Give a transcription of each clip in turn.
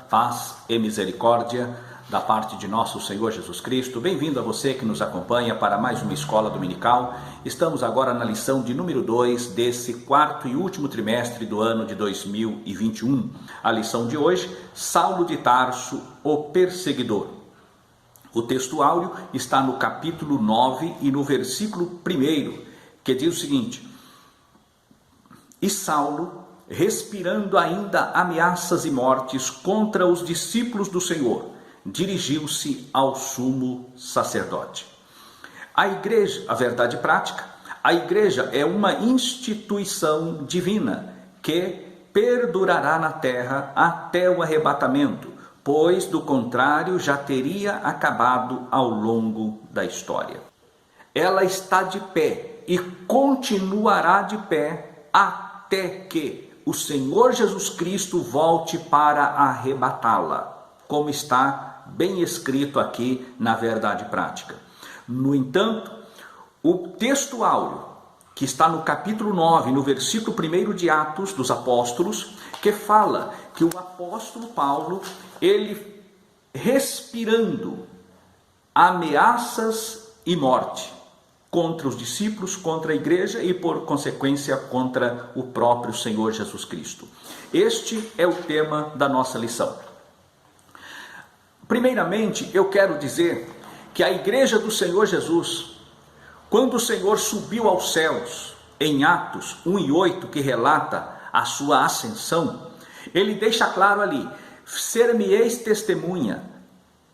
Paz e misericórdia da parte de nosso Senhor Jesus Cristo. Bem-vindo a você que nos acompanha para mais uma escola dominical. Estamos agora na lição de número 2 desse quarto e último trimestre do ano de 2021. A lição de hoje, Saulo de Tarso, o perseguidor. O texto áureo está no capítulo 9 e no versículo 1, que diz o seguinte: E Saulo, respirando ainda ameaças e mortes contra os discípulos do Senhor, dirigiu-se ao sumo sacerdote. A igreja, a verdade prática, a igreja é uma instituição divina que perdurará na terra até o arrebatamento, pois do contrário já teria acabado ao longo da história. Ela está de pé e continuará de pé até que o Senhor Jesus Cristo volte para arrebatá-la, como está bem escrito aqui na verdade prática. No entanto, o texto áureo, que está no capítulo 9, no versículo 1 de Atos dos Apóstolos, que fala que o apóstolo Paulo, ele respirando ameaças e morte contra os discípulos, contra a igreja e, por consequência, contra o próprio Senhor Jesus Cristo. Este é o tema da nossa lição. Primeiramente, eu quero dizer que a igreja do Senhor Jesus, quando o Senhor subiu aos céus, em Atos 1:8, que relata a sua ascensão, ele deixa claro ali: ser-me-eis testemunha,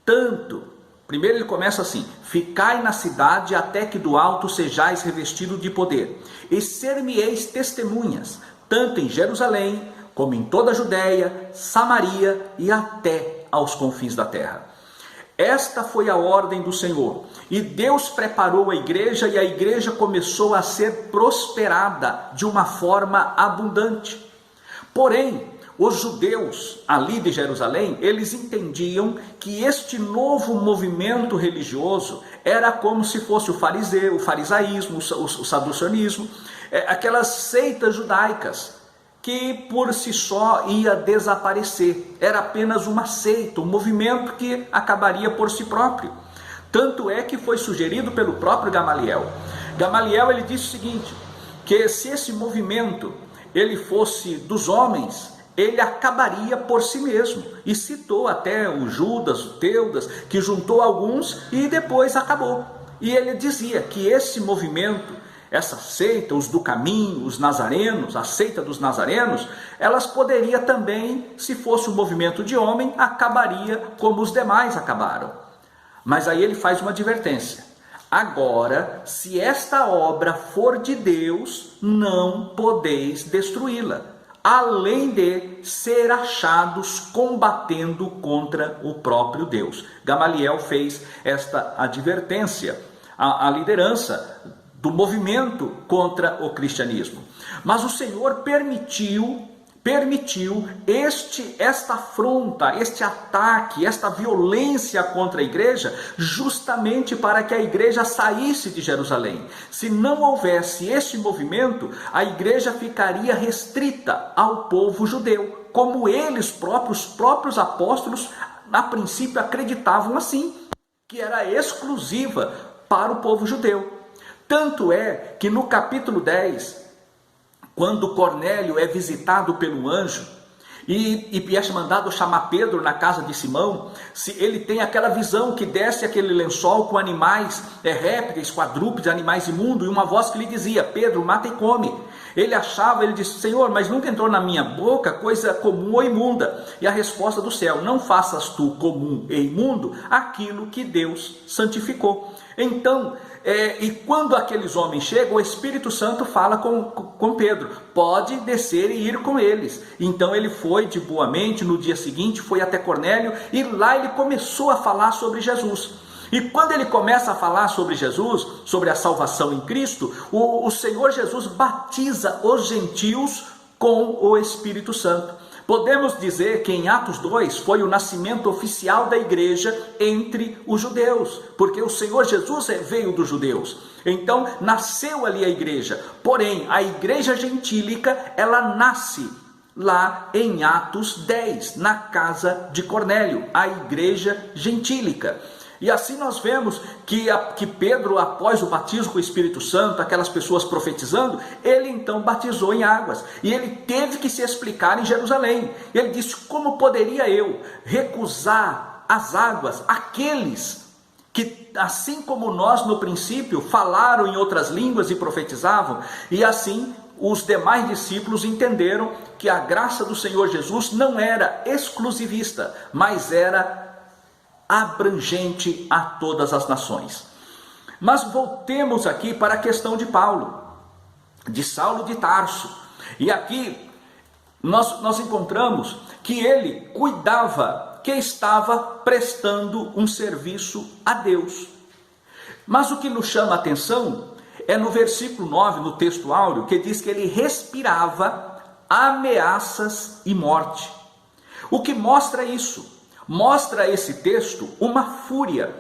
tanto. Primeiro ele começa assim: ficai na cidade até que do alto sejais revestido de poder, e ser-me-eis testemunhas, tanto em Jerusalém, como em toda a Judéia, Samaria e até aos confins da terra. Esta foi a ordem do Senhor, e Deus preparou a igreja, e a igreja começou a ser prosperada de uma forma abundante. Porém, os judeus ali de Jerusalém, eles entendiam que este novo movimento religioso era como se fosse o farisaísmo, o saducionismo, aquelas seitas judaicas, que por si só ia desaparecer. Era apenas uma seita, um movimento que acabaria por si próprio. Tanto é que foi sugerido pelo próprio Gamaliel. Gamaliel, ele disse o seguinte, que se esse movimento ele fosse dos homens, ele acabaria por si mesmo. E citou até o Judas, o Teudas, que juntou alguns e depois acabou. E ele dizia que esse movimento, essa seita, os do caminho, os nazarenos, a seita dos nazarenos, elas poderiam também, se fosse um movimento de homem, acabaria como os demais acabaram. Mas aí ele faz uma advertência: agora, se esta obra for de Deus, não podeis destruí-la, além de ser achados combatendo contra o próprio Deus. Gamaliel fez esta advertência à liderança do movimento contra o cristianismo. Mas o Senhor permitiu esta afronta, este ataque, esta violência contra a igreja, justamente para que a igreja saísse de Jerusalém. Se não houvesse este movimento, a igreja ficaria restrita ao povo judeu, como eles próprios, os próprios apóstolos, a princípio acreditavam assim, que era exclusiva para o povo judeu. Tanto é que no capítulo 10, quando Cornélio é visitado pelo anjo e é mandado chamar Pedro na casa de Simão, se ele tem aquela visão que desce aquele lençol com animais, répteis, quadrúpedes, animais imundos, e uma voz que lhe dizia: Pedro, mata e come. Ele disse: Senhor, mas nunca entrou na minha boca coisa comum ou imunda. E a resposta do céu: não faças tu comum e imundo aquilo que Deus santificou. Então, e quando aqueles homens chegam, o Espírito Santo fala com Pedro: pode descer e ir com eles. Então ele foi de boa mente, no dia seguinte foi até Cornélio, e lá ele começou a falar sobre Jesus. E quando ele começa a falar sobre Jesus, sobre a salvação em Cristo, o Senhor Jesus batiza os gentios com o Espírito Santo. Podemos dizer que em Atos 2 foi o nascimento oficial da igreja entre os judeus, porque o Senhor Jesus veio dos judeus. Então nasceu ali a igreja. Porém, a igreja gentílica, ela nasce lá em Atos 10, na casa de Cornélio, a igreja gentílica. E assim nós vemos que Pedro, após o batismo com o Espírito Santo, aquelas pessoas profetizando, ele então batizou em águas. E ele teve que se explicar em Jerusalém. Ele disse: como poderia eu recusar as águas àqueles que, assim como nós no princípio, falaram em outras línguas e profetizavam? E assim os demais discípulos entenderam que a graça do Senhor Jesus não era exclusivista, mas era abrangente a todas as nações. Mas voltemos aqui para a questão de Paulo, de Saulo de Tarso. E aqui nós encontramos que ele cuidava, que estava prestando um serviço a Deus. Mas o que nos chama a atenção é no versículo 9, no texto áureo, que diz que ele respirava ameaças e morte. O que mostra isso? Mostra esse texto uma fúria,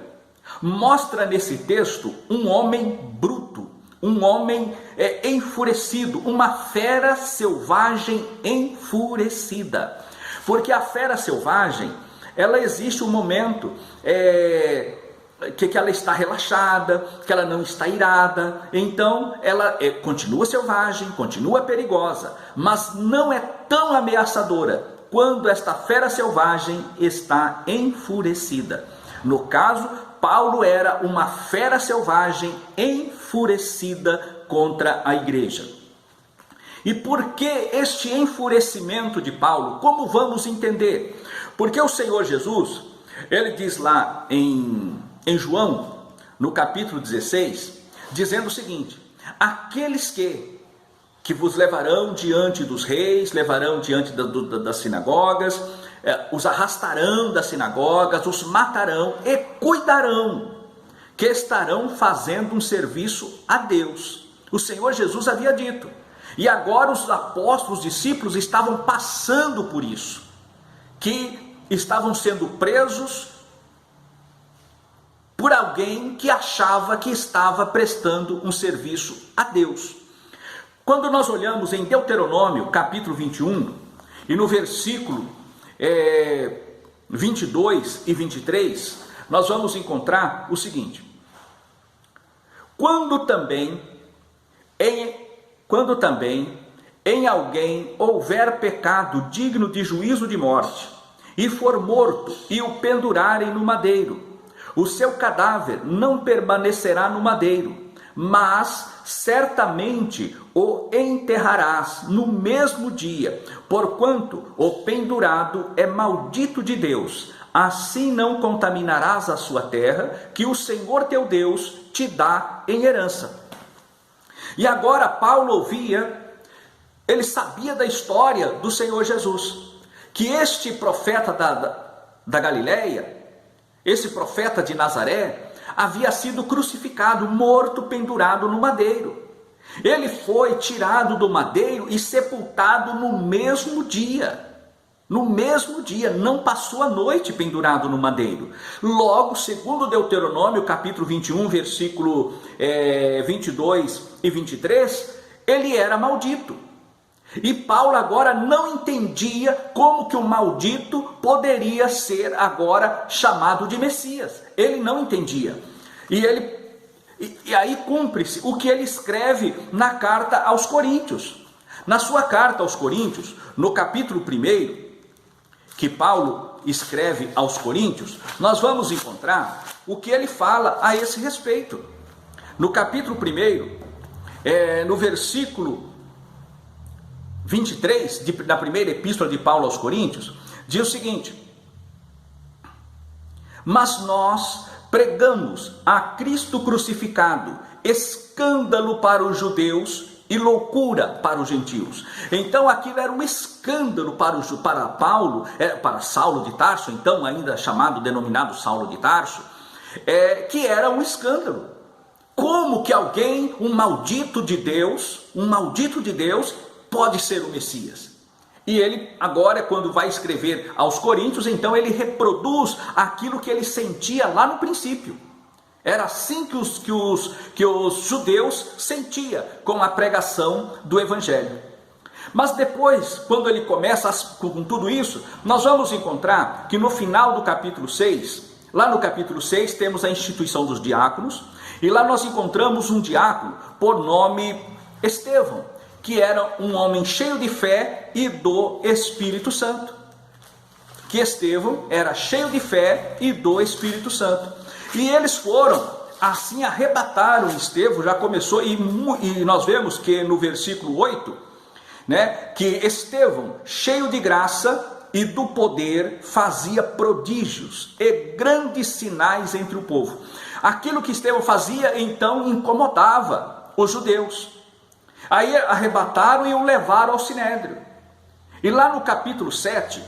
mostra nesse texto um homem bruto, um homem enfurecido, uma fera selvagem enfurecida. Porque a fera selvagem, ela existe um momento que ela está relaxada, que ela não está irada, então ela continua selvagem, continua perigosa, mas não é tão ameaçadora quando esta fera selvagem está enfurecida. No caso, Paulo era uma fera selvagem enfurecida contra a igreja. E por que este enfurecimento de Paulo? Como vamos entender? Porque o Senhor Jesus, ele diz lá em João, no capítulo 16, dizendo o seguinte: aqueles que vos levarão diante dos reis, levarão diante das sinagogas, os arrastarão das sinagogas, os matarão e cuidarão, que estarão fazendo um serviço a Deus. O Senhor Jesus havia dito, e agora os apóstolos, os discípulos estavam passando por isso, que estavam sendo presos por alguém que achava que estava prestando um serviço a Deus. Quando nós olhamos em Deuteronômio, capítulo 21, e no versículo 22 e 23, nós vamos encontrar o seguinte: quando também em alguém houver pecado digno de juízo de morte, e for morto, e o pendurarem no madeiro, o seu cadáver não permanecerá no madeiro, mas certamente o enterrarás no mesmo dia, porquanto o pendurado é maldito de Deus. Assim não contaminarás a sua terra, que o Senhor teu Deus te dá em herança. E agora Paulo ouvia, ele sabia da história do Senhor Jesus, que este profeta da Galileia, esse profeta de Nazaré, havia sido crucificado, morto, pendurado no madeiro. Ele foi tirado do madeiro e sepultado no mesmo dia. No mesmo dia, não passou a noite pendurado no madeiro. Logo, segundo Deuteronômio, capítulo 21, versículo 22 e 23, ele era maldito. E Paulo agora não entendia como que o maldito poderia ser agora chamado de Messias. Ele não entendia. E aí cumpre-se o que ele escreve na carta aos Coríntios. Na sua carta aos Coríntios, no capítulo 1, que Paulo escreve aos Coríntios, nós vamos encontrar o que ele fala a esse respeito. No capítulo 1, no versículo 23, da primeira epístola de Paulo aos Coríntios, diz o seguinte: mas nós pregamos a Cristo crucificado, escândalo para os judeus e loucura para os gentios. Então aquilo era um escândalo para Paulo, para Saulo de Tarso, então ainda denominado Saulo de Tarso, que era um escândalo. Como que alguém, um maldito de Deus, pode ser o Messias? E ele agora, quando vai escrever aos Coríntios, então ele reproduz aquilo que ele sentia lá no princípio. Era assim que os judeus sentiam com a pregação do Evangelho. Mas depois, quando ele começa com tudo isso, nós vamos encontrar que no final do capítulo 6, lá no capítulo 6 temos a instituição dos diáconos, e lá nós encontramos um diácono por nome Estevão, que era um homem cheio de fé e do Espírito Santo. Que Estevão era cheio de fé e do Espírito Santo. E eles foram, assim, arrebataram Estevão, já começou, e nós vemos que no versículo 8, que Estevão, cheio de graça e do poder, fazia prodígios e grandes sinais entre o povo. Aquilo que Estevão fazia, então, incomodava os judeus. Aí arrebataram e o levaram ao Sinédrio. E lá no capítulo 7,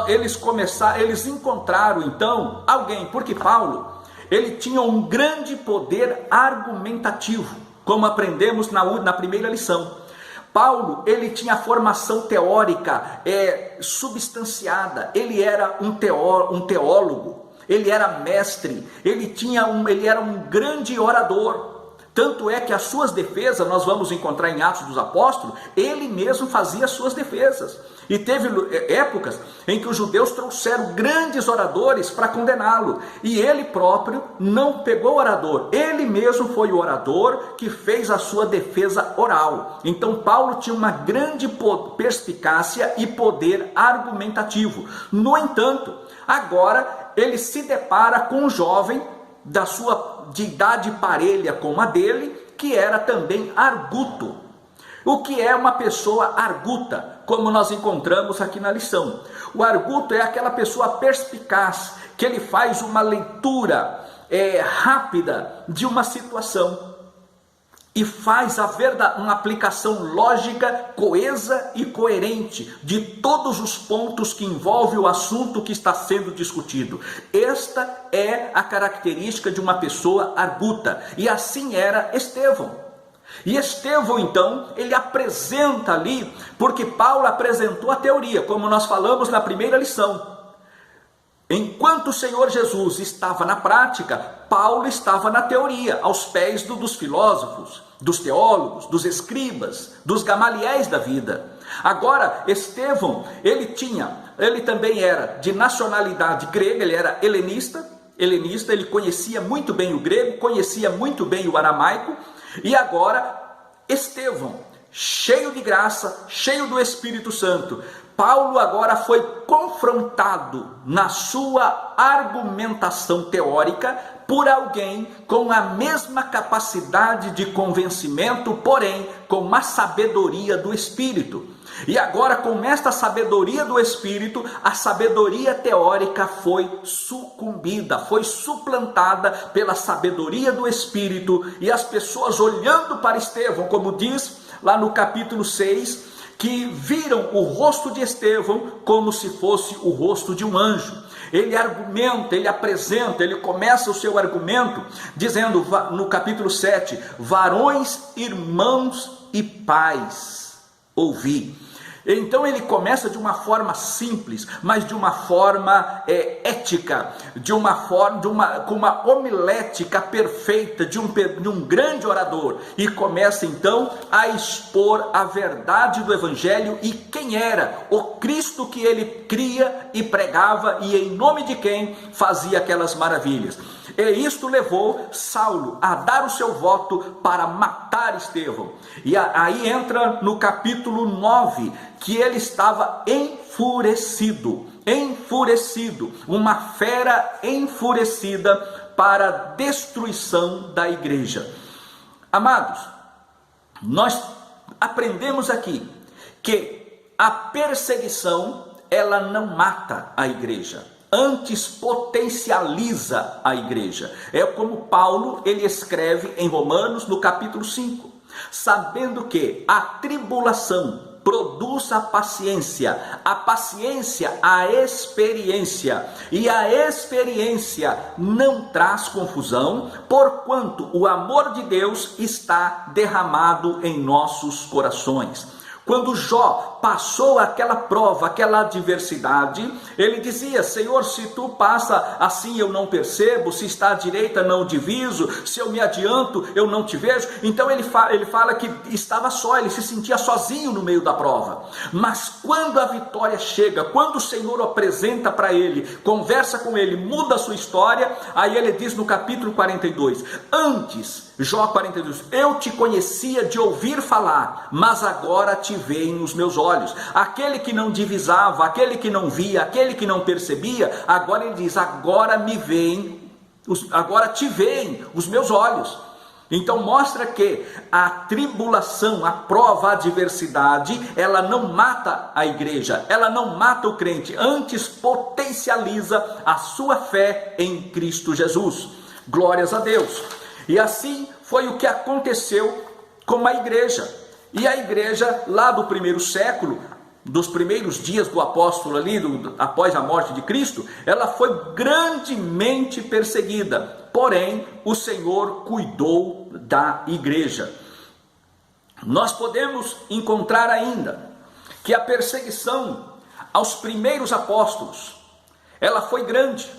eles encontraram, então, alguém, porque Paulo, ele tinha um grande poder argumentativo, como aprendemos na primeira lição. Paulo, ele tinha formação teórica substanciada, ele era um teólogo, ele era mestre, ele era um grande orador. Tanto é que as suas defesas, nós vamos encontrar em Atos dos Apóstolos, ele mesmo fazia as suas defesas. E teve épocas em que os judeus trouxeram grandes oradores para condená-lo. E ele próprio não pegou orador, ele mesmo foi o orador que fez a sua defesa oral. Então Paulo tinha uma grande perspicácia e poder argumentativo. No entanto, agora ele se depara com um jovem de idade parelha com a dele, que era também arguto. O que é uma pessoa arguta? Como nós encontramos aqui na lição. O arguto é aquela pessoa perspicaz, que ele faz uma leitura rápida de uma situação e faz uma aplicação lógica, coesa e coerente de todos os pontos que envolvem o assunto que está sendo discutido. Esta é a característica de uma pessoa arguta, e assim era Estevão. E Estevão, então, ele apresenta ali, porque Paulo apresentou a teoria, como nós falamos na primeira lição. Enquanto o Senhor Jesus estava na prática, Paulo estava na teoria, aos pés dos filósofos, dos teólogos, dos escribas, dos gamaliéis da vida. Agora, Estevão, ele também era de nacionalidade grega, ele era helenista, ele conhecia muito bem o grego, conhecia muito bem o aramaico, e agora, Estevão, cheio de graça, cheio do Espírito Santo, Paulo agora foi confrontado na sua argumentação teórica por alguém com a mesma capacidade de convencimento, porém com uma sabedoria do Espírito. E agora, com esta sabedoria do Espírito, a sabedoria teórica foi sucumbida, foi suplantada pela sabedoria do Espírito, e as pessoas olhando para Estevão, como diz lá no capítulo 6, que viram o rosto de Estevão como se fosse o rosto de um anjo. Ele argumenta, ele apresenta, ele começa o seu argumento dizendo no capítulo 7, varões, irmãos e pais, ouvi. Então ele começa de uma forma simples, mas de uma forma ética, com uma homilética perfeita de um grande orador, e começa então a expor a verdade do Evangelho e quem era o Cristo que ele cria e pregava, e em nome de quem fazia aquelas maravilhas. E isto levou Saulo a dar o seu voto para matar Estevão. E aí entra no capítulo 9, que ele estava enfurecido, uma fera enfurecida para a destruição da igreja. Amados, nós aprendemos aqui que a perseguição, ela não mata a igreja, antes potencializa a igreja. É como Paulo, ele escreve em Romanos no capítulo 5, sabendo que a tribulação produz a paciência a experiência, e a experiência não traz confusão, porquanto o amor de Deus está derramado em nossos corações. Quando Jó passou aquela prova, aquela adversidade, ele dizia: Senhor, se tu passa assim eu não percebo, se está à direita não diviso, se eu me adianto eu não te vejo. Então ele fala que estava só, ele se sentia sozinho no meio da prova. Mas quando a vitória chega, quando o Senhor o apresenta para ele, conversa com ele, muda a sua história, aí ele diz no capítulo 42, antes, Jó 42, eu te conhecia de ouvir falar, mas agora te veem os meus olhos. Aquele que não divisava, aquele que não via, aquele que não percebia, agora ele diz, agora te veem os meus olhos. Então mostra que a tribulação, a prova, a adversidade, ela não mata a igreja, ela não mata o crente, antes potencializa a sua fé em Cristo Jesus. Glórias a Deus. E assim foi o que aconteceu com a igreja. E a igreja lá do primeiro século, dos primeiros dias do apóstolo ali, após a morte de Cristo, ela foi grandemente perseguida. Porém, o Senhor cuidou da igreja. Nós podemos encontrar ainda que a perseguição aos primeiros apóstolos, ela foi grande.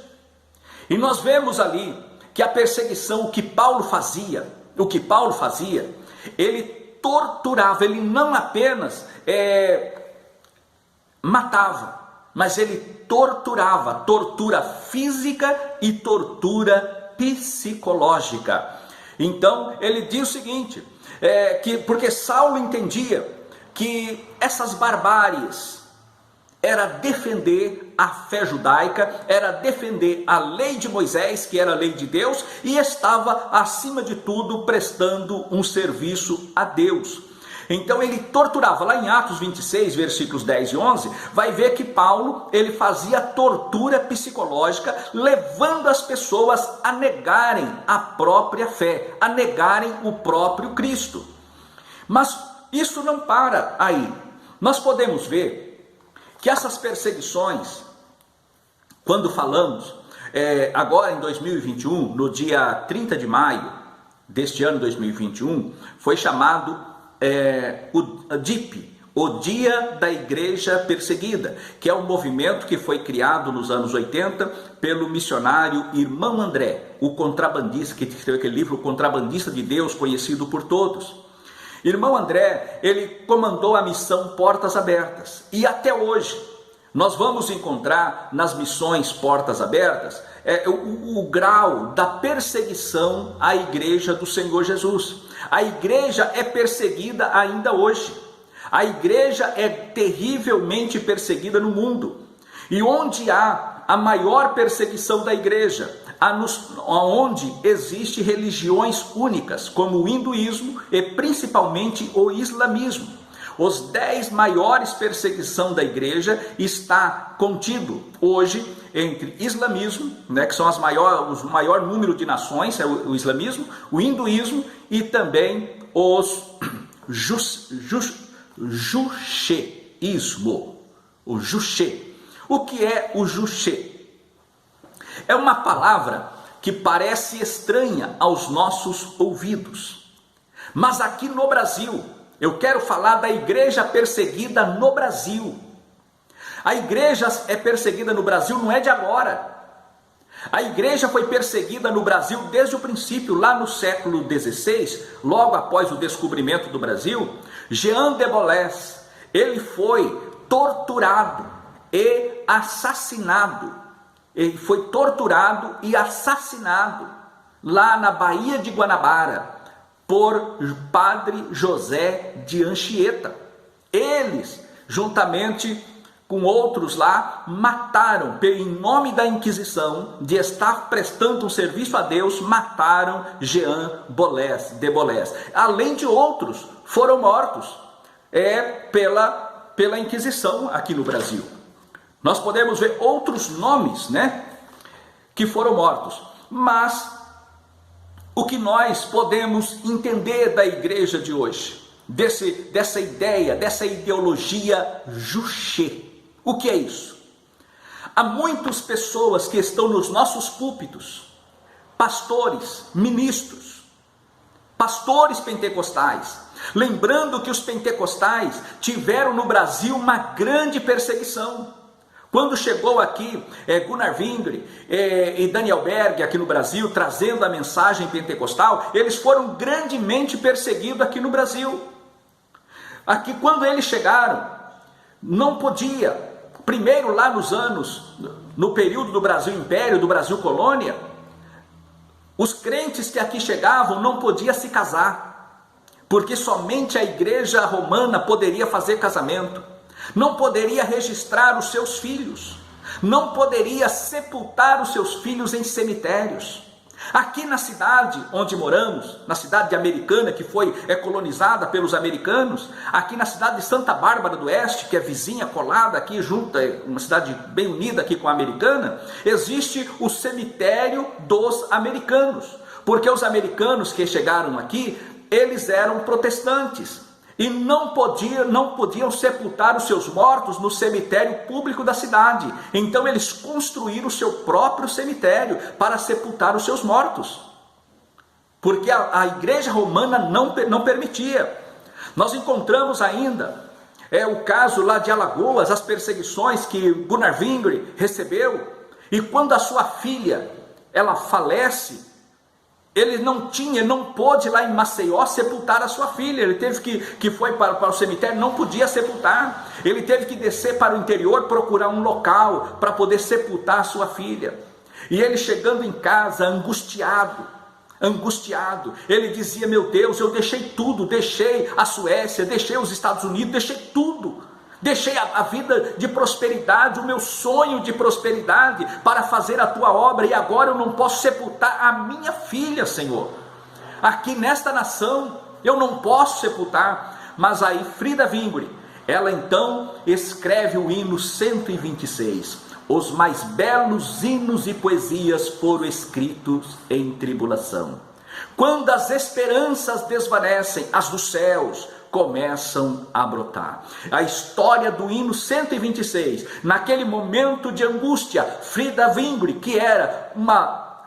E nós vemos ali que a perseguição, o que Paulo fazia, ele torturava, ele não apenas matava, mas ele torturava, tortura física e tortura psicológica. Então ele diz o seguinte, porque Saulo entendia que essas barbáries era defender a fé judaica, era defender a lei de Moisés, que era a lei de Deus, e estava acima de tudo prestando um serviço a Deus. Então ele torturava. Lá em Atos 26, versículos 10 e 11, vai ver que Paulo, ele fazia tortura psicológica, levando as pessoas a negarem a própria fé, a negarem o próprio Cristo. Mas isso não para aí. Nós podemos ver que essas perseguições, quando falamos, agora em 2021, no dia 30 de maio deste ano 2021, foi chamado o DIP, o Dia da Igreja Perseguida, que é um movimento que foi criado nos anos 80 pelo missionário Irmão André, o contrabandista, que escreveu aquele livro, O Contrabandista de Deus, conhecido por todos. Irmão André, ele comandou a missão Portas Abertas, e até hoje nós vamos encontrar nas missões Portas Abertas o grau da perseguição à igreja do Senhor Jesus. A igreja é perseguida ainda hoje. A igreja é terrivelmente perseguida no mundo. E onde há a maior perseguição da igreja? Onde existem religiões únicas, como o hinduísmo e principalmente o islamismo. Os 10 maiores perseguição da igreja está contido hoje entre islamismo, que são o maior número de nações, é o islamismo, o hinduísmo e também os jucheísmo. O juche. O que é o juche? É uma palavra que parece estranha aos nossos ouvidos. Mas aqui no Brasil, eu quero falar da igreja perseguida no Brasil. A igreja é perseguida no Brasil não é de agora. A igreja foi perseguida no Brasil desde o princípio, lá no século XVI, logo após o descobrimento do Brasil. Jean de Boles, ele foi torturado e assassinado. Ele foi torturado e assassinado lá na Baía de Guanabara por Padre José de Anchieta. Eles, juntamente com outros lá, mataram, em nome da Inquisição, de estar prestando um serviço a Deus, mataram Jean de Boles. Além de outros, foram mortos pela Inquisição aqui no Brasil. Nós podemos ver outros nomes, que foram mortos. Mas o que nós podemos entender da igreja de hoje, dessa ideia, dessa ideologia juche? O que é isso? Há muitas pessoas que estão nos nossos púlpitos, pastores, ministros, pastores pentecostais, Lembrando que os pentecostais tiveram no Brasil uma grande perseguição. Quando chegou aqui Gunnar Wingre e Daniel Berg aqui no Brasil, trazendo a mensagem pentecostal, eles foram grandemente perseguidos aqui no Brasil. Aqui, quando eles chegaram, não podia. Primeiro, lá nos anos, no período do Brasil Império, do Brasil Colônia, os crentes que aqui chegavam não podiam se casar, porque somente a igreja romana poderia fazer casamento. Não poderia registrar os seus filhos, não poderia sepultar os seus filhos em cemitérios. Aqui na cidade onde moramos, na cidade de Americana, que foi colonizada pelos americanos, aqui na cidade de Santa Bárbara do Oeste, que é vizinha, colada aqui junto, uma cidade bem unida aqui com a Americana, existe o cemitério dos americanos, porque os americanos que chegaram aqui, eles eram protestantes. E não podiam sepultar os seus mortos no cemitério público da cidade. Então eles construíram o seu próprio cemitério para sepultar os seus mortos. Porque a igreja romana não permitia. Nós encontramos ainda o caso lá de Alagoas, as perseguições que Gunnar Wingre recebeu. E quando a sua filha, ela falece, ele não pôde lá em Maceió sepultar a sua filha. Ele teve que foi para o cemitério, não podia sepultar. Ele teve que descer para o interior, procurar um local para poder sepultar a sua filha. E ele chegando em casa, angustiado, ele dizia: meu Deus, eu deixei tudo, deixei a Suécia, deixei os Estados Unidos, deixei tudo. Deixei a vida de prosperidade, o meu sonho de prosperidade para fazer a tua obra, e agora eu não posso sepultar a minha filha, Senhor. Aqui nesta nação eu não posso sepultar. Mas aí Frida Wingre, ela então escreve o hino 126. Os mais belos hinos e poesias foram escritos em tribulação. Quando as esperanças desvanecem, as dos céus começam a brotar. A história do hino 126, naquele momento de angústia, Frida Wingre, que era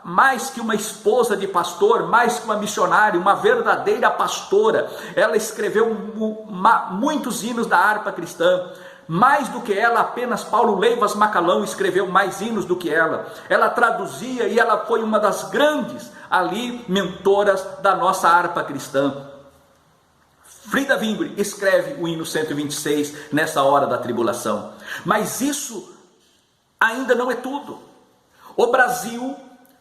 mais que uma esposa de pastor, mais que uma missionária, uma verdadeira pastora, ela escreveu muitos hinos da harpa cristã. Mais do que ela, apenas Paulo Leivas Macalão escreveu mais hinos do que ela. Ela traduzia e ela foi uma das grandes ali mentoras da nossa harpa cristã. Frida Wingre escreve o hino 126 nessa hora da tribulação. Mas isso ainda não é tudo. O Brasil,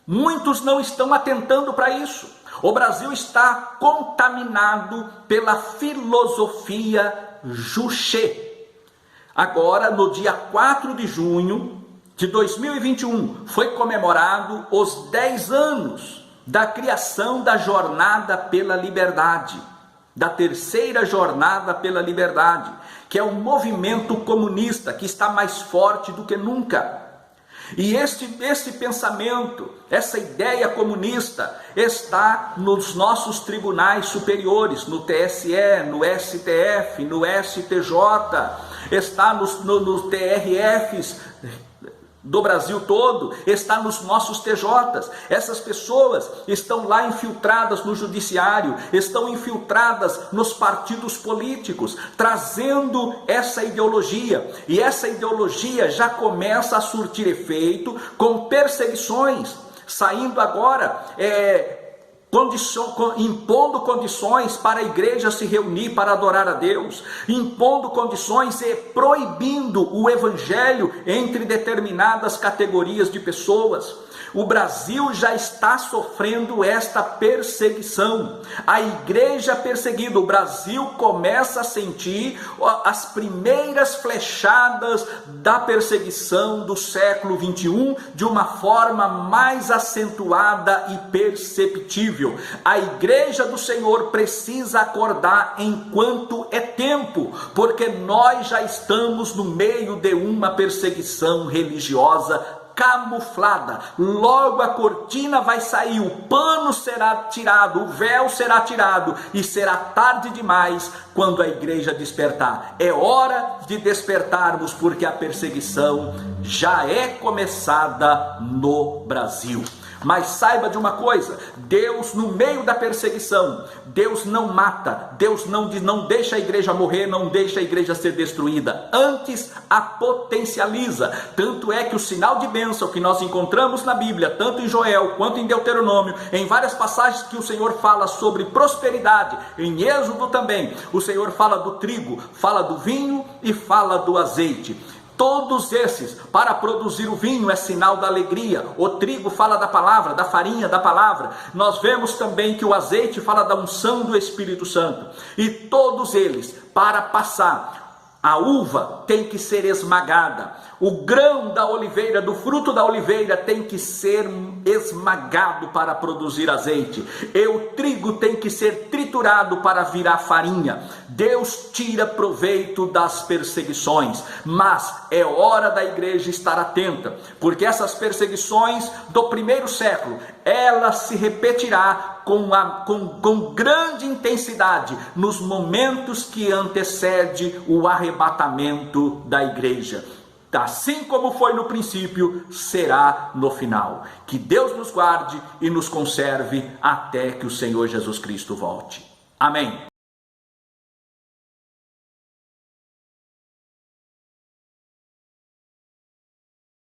muitos não estão atentando para isso. O Brasil está contaminado pela filosofia Juche. Agora, no dia 4 de junho de 2021, foi comemorado os 10 anos da criação da Jornada pela Liberdade, da terceira Jornada pela Liberdade, que é um movimento comunista que está mais forte do que nunca. E esse pensamento, essa ideia comunista está nos nossos tribunais superiores, no TSE, no STF, no STJ, está nos TRFs do Brasil todo, está nos nossos TJs. Essas pessoas estão lá infiltradas no judiciário, estão infiltradas nos partidos políticos, trazendo essa ideologia, e essa ideologia já começa a surtir efeito com perseguições, saindo agora impondo condições para a igreja se reunir para adorar a Deus, impondo condições e proibindo o evangelho entre determinadas categorias de pessoas. O Brasil já está sofrendo esta perseguição. A igreja perseguida, o Brasil começa a sentir as primeiras flechadas da perseguição do século 21 de uma forma mais acentuada e perceptível. A igreja do Senhor precisa acordar enquanto é tempo, porque nós já estamos no meio de uma perseguição religiosa camuflada. Logo a cortina vai sair, o pano será tirado, o véu será tirado, e será tarde demais quando a igreja despertar. É hora de despertarmos, porque a perseguição já é começada no Brasil. Mas saiba de uma coisa: Deus, no meio da perseguição, Deus não mata, Deus não deixa a igreja morrer, não deixa a igreja ser destruída, antes a potencializa. Tanto é que o sinal de bênção que nós encontramos na Bíblia, tanto em Joel quanto em Deuteronômio, em várias passagens que o Senhor fala sobre prosperidade, em Êxodo também, o Senhor fala do trigo, fala do vinho e fala do azeite. Todos esses, para produzir o vinho é sinal da alegria, o trigo fala da palavra, da farinha da palavra. Nós vemos também que o azeite fala da unção do Espírito Santo. E todos eles, para passar, a uva tem que ser esmagada, o grão da oliveira, do fruto da oliveira tem que ser esmagado para produzir azeite, e o trigo tem que ser triturado para virar farinha. Deus tira proveito das perseguições, mas é hora da igreja estar atenta, porque essas perseguições do primeiro século, ela se repetirá com grande intensidade nos momentos que antecede o arrebatamento da igreja. Assim como foi no princípio, será no final. Que Deus nos guarde e nos conserve até que o Senhor Jesus Cristo volte. Amém.